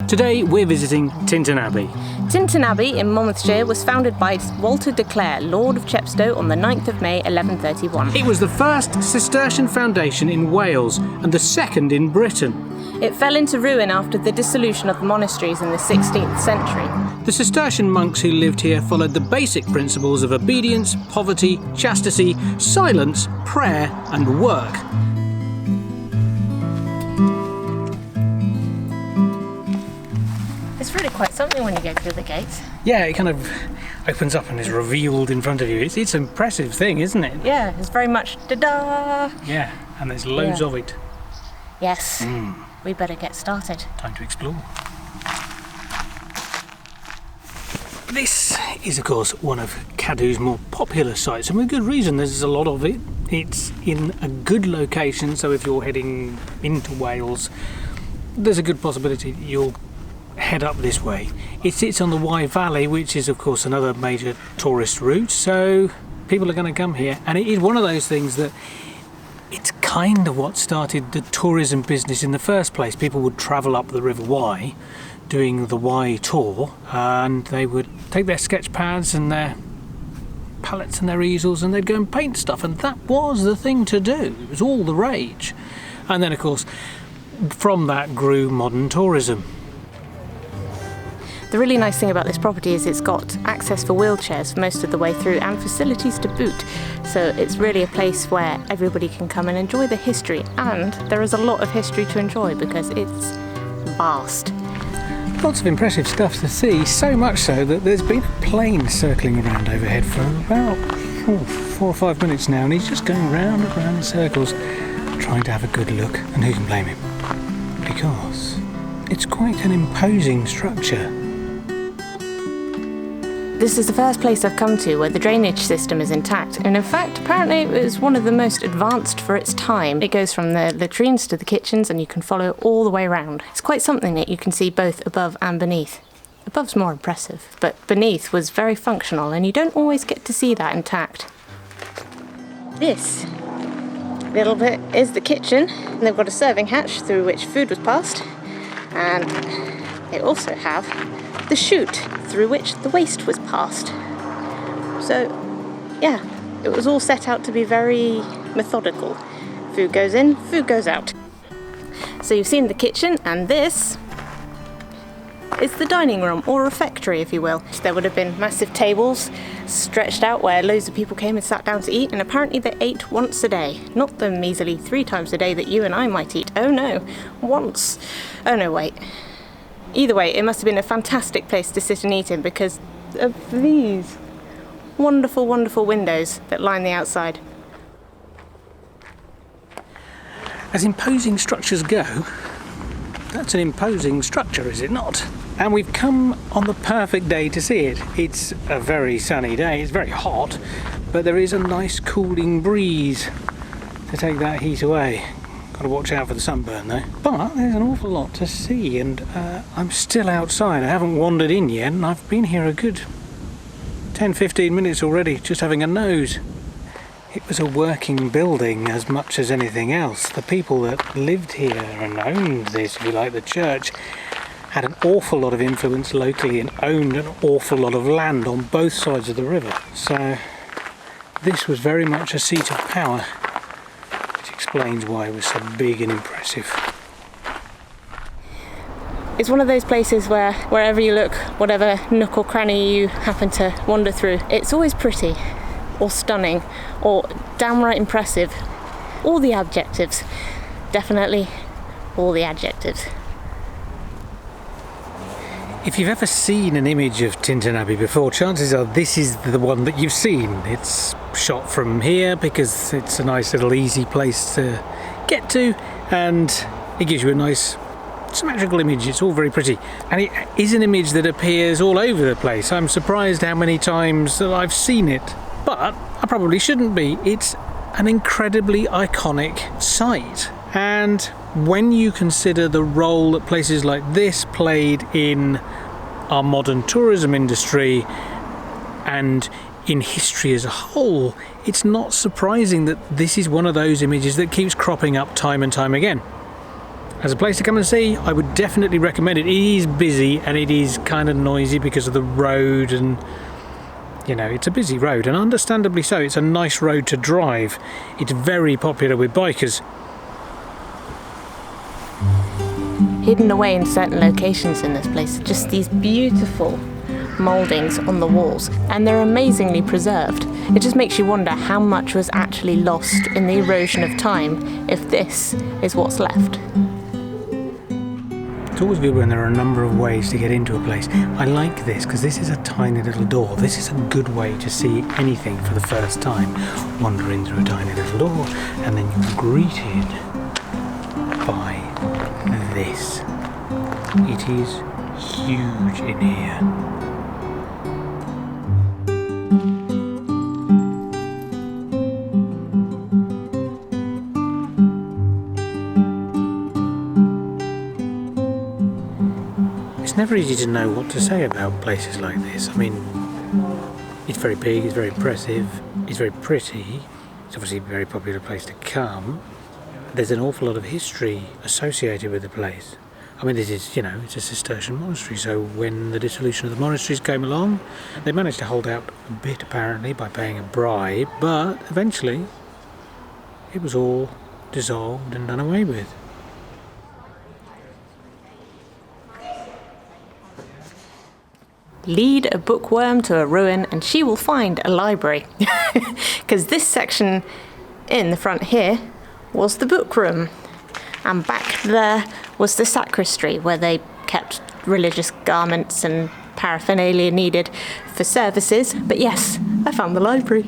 Today we're visiting Tintern Abbey. Tintern Abbey in Monmouthshire was founded by Walter de Clare, Lord of Chepstow, on the 9th of May 1131. It was the first Cistercian foundation in Wales and the second in Britain. It fell into ruin after the dissolution of the monasteries in the 16th century. The Cistercian monks who lived here followed the basic principles of obedience, poverty, chastity, silence, prayer and work. It's really quite something when you go through the gates. Yeah, it kind of opens up and is revealed in front of you. It's an impressive thing, isn't it? Yeah, it's very much da-da! Yeah, and there's loads of it. Yes, we better get started. Time to explore. This is, of course, one of Cadw's more popular sites, and with good reason. There's a lot of it. It's in a good location, so if you're heading into Wales, there's a good possibility that you'll head up this way. It sits on the Wye Valley, which is, of course, another major tourist route, so people are going to come here. And it is one of those things that it's kind of what started the tourism business in the first place. People would travel up the River Wye doing the Wye tour, and they would take their sketch pads and their palettes and their easels and they'd go and paint stuff, and that was the thing to do. It was all the rage. And then, of course, from that grew modern tourism. The really nice thing about this property is it's got access for wheelchairs for most of the way through and facilities to boot. So it's really a place where everybody can come and enjoy the history, and there is a lot of history to enjoy because it's vast. Lots of impressive stuff to see, so much so that there's been a plane circling around overhead for about 4 or 5 minutes now, and he's just going round and round in circles trying to have a good look, and who can blame him? Because it's quite an imposing structure. This is the first place I've come to where the drainage system is intact, and in fact apparently it was one of the most advanced for its time. It goes from the latrines to the kitchens and you can follow all the way around. It's quite something that you can see both above and beneath. Above's more impressive, but beneath was very functional, and you don't always get to see that intact. This little bit is the kitchen, and they've got a serving hatch through which food was passed, and they also have the chute through which the waste was passed. So, yeah, it was all set out to be very methodical. Food goes in, food goes out. So you've seen the kitchen, and this is the dining room, or refectory if you will. There would have been massive tables stretched out where loads of people came and sat down to eat, and apparently they ate once a day. Not the measly 3 times a day that you and I might eat. Oh no, once. Oh no, wait. Either way, it must have been a fantastic place to sit and eat in because of these wonderful, wonderful windows that line the outside. As imposing structures go, that's an imposing structure, is it not? And we've come on the perfect day to see it. It's a very sunny day, it's very hot, but there is a nice cooling breeze to take that heat away. Got to watch out for the sunburn though. But there's an awful lot to see, and I'm still outside. I haven't wandered in yet, and I've been here a good 10-15 minutes already, just having a nose. It was a working building as much as anything else. The people that lived here and owned this, if you like, the church, had an awful lot of influence locally and owned an awful lot of land on both sides of the river. So this was very much a seat of power. Explains why it was so big and impressive. It's one of those places where wherever you look, whatever nook or cranny you happen to wander through, it's always pretty or stunning or downright impressive. All the adjectives. Definitely all the adjectives. If you've ever seen an image of Tintern Abbey before, chances are this is the one that you've seen. It's shot from here because it's a nice little easy place to get to, and it gives you a nice symmetrical image. It's all very pretty, and it is an image that appears all over the place. I'm surprised how many times that I've seen it, but I probably shouldn't be. It's an incredibly iconic site, and when you consider the role that places like this played in our modern tourism industry and in history as a whole, it's not surprising that this is one of those images that keeps cropping up time and time again. As a place to come and see, I would definitely recommend it. It is busy and it is kind of noisy because of the road, and you know, it's a busy road, and understandably so. It's a nice road to drive. It's very popular with bikers. Hidden away in certain locations in this place are just these beautiful mouldings on the walls, and they're amazingly preserved. It just makes you wonder how much was actually lost in the erosion of time if this is what's left. It's always good when there are a number of ways to get into a place. I like this because this is a tiny little door. This is a good way to see anything for the first time. Wandering through a tiny little door, and then you're greeted by this. It is huge in here. It's never easy to know what to say about places like this. I mean, it's very big, it's very impressive, it's very pretty. It's obviously a very popular place to come. There's an awful lot of history associated with the place. I mean, this is, you know, it's a Cistercian monastery, so when the dissolution of the monasteries came along, they managed to hold out a bit, apparently, by paying a bribe, but eventually it was all dissolved and done away with. Lead a bookworm to a ruin and she will find a library. Because this section in the front here was the book room, and back there was the sacristy where they kept religious garments and paraphernalia needed for services. But yes, I found the library.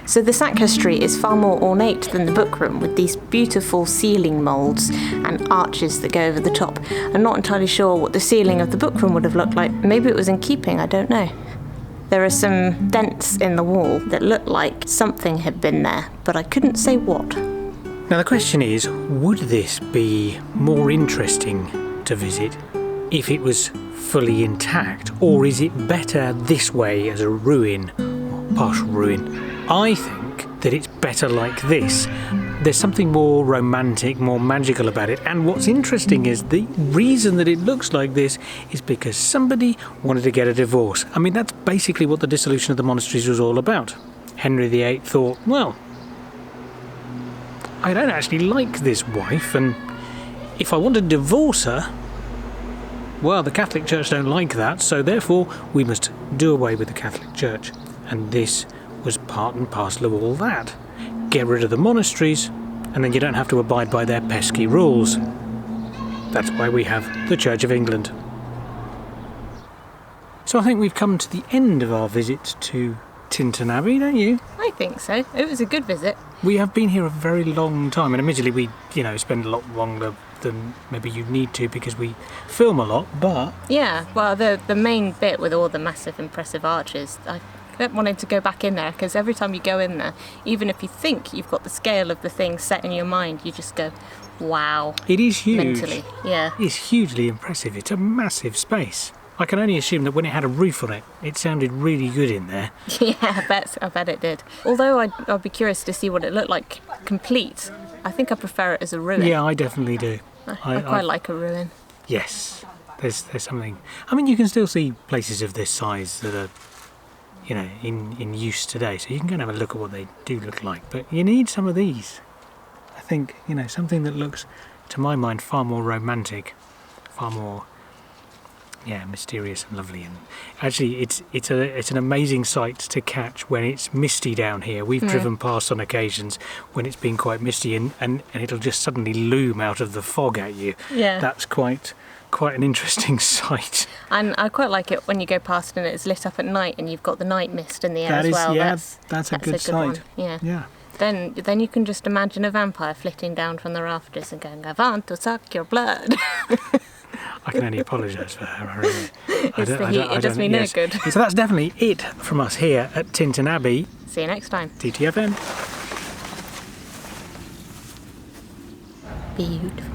So the sacristy is far more ornate than the book room, with these beautiful ceiling moulds and arches that go over the top. I'm not entirely sure what the ceiling of the book room would have looked like. Maybe it was in keeping, I don't know. There are some dents in the wall that look like something had been there, but I couldn't say what. Now the question is, would this be more interesting to visit if it was fully intact, or is it better this way as a ruin, or partial ruin? I think that it's better like this. There's something more romantic, more magical about it, and what's interesting is the reason that it looks like this is because somebody wanted to get a divorce. I mean, that's basically what the dissolution of the monasteries was all about. Henry VIII thought, well, I don't actually like this wife, and if I want to divorce her, well, the Catholic Church don't like that, so therefore we must do away with the Catholic Church. And this was part and parcel of all that. Get rid of the monasteries, and then you don't have to abide by their pesky rules. That's why we have the Church of England. So I think we've come to the end of our visit to Tintern Abbey, don't you? I think so. It was a good visit. We have been here a very long time, and admittedly we, spend a lot longer than maybe you need to because we film a lot, but... Yeah, well, the main bit with all the massive impressive arches, I kept wanting to go back in there, because every time you go in there, even if you think you've got the scale of the thing set in your mind, you just go, wow. It is huge. Mentally, yeah. It's hugely impressive. It's a massive space. I can only assume that when it had a roof on it, it sounded really good in there. Yeah, I bet it did. Although I'd be curious to see what it looked like complete. I think I prefer it as a ruin. Yeah, I definitely do. I quite like a ruin. Yes, there's something. I mean, you can still see places of this size that are, in use today. So you can go and have a look at what they do look like. But you need some of these. I think, something that looks, to my mind, far more romantic, far more, mysterious and lovely. And actually, it's an amazing sight to catch when it's misty down here. We've driven past on occasions when it's been quite misty, and it'll just suddenly loom out of the fog at you. Yeah. That's quite an interesting sight. And I quite like it when you go past and it's lit up at night and you've got the night mist in the air as well. That's a good sight. One. Yeah. Then you can just imagine a vampire flitting down from the rafters and going, "I want to suck your blood." I can only apologise for her. Really. It's the heat. It does me no good. So that's definitely it from us here at Tintern Abbey. See you next time. TTFN. Beautiful.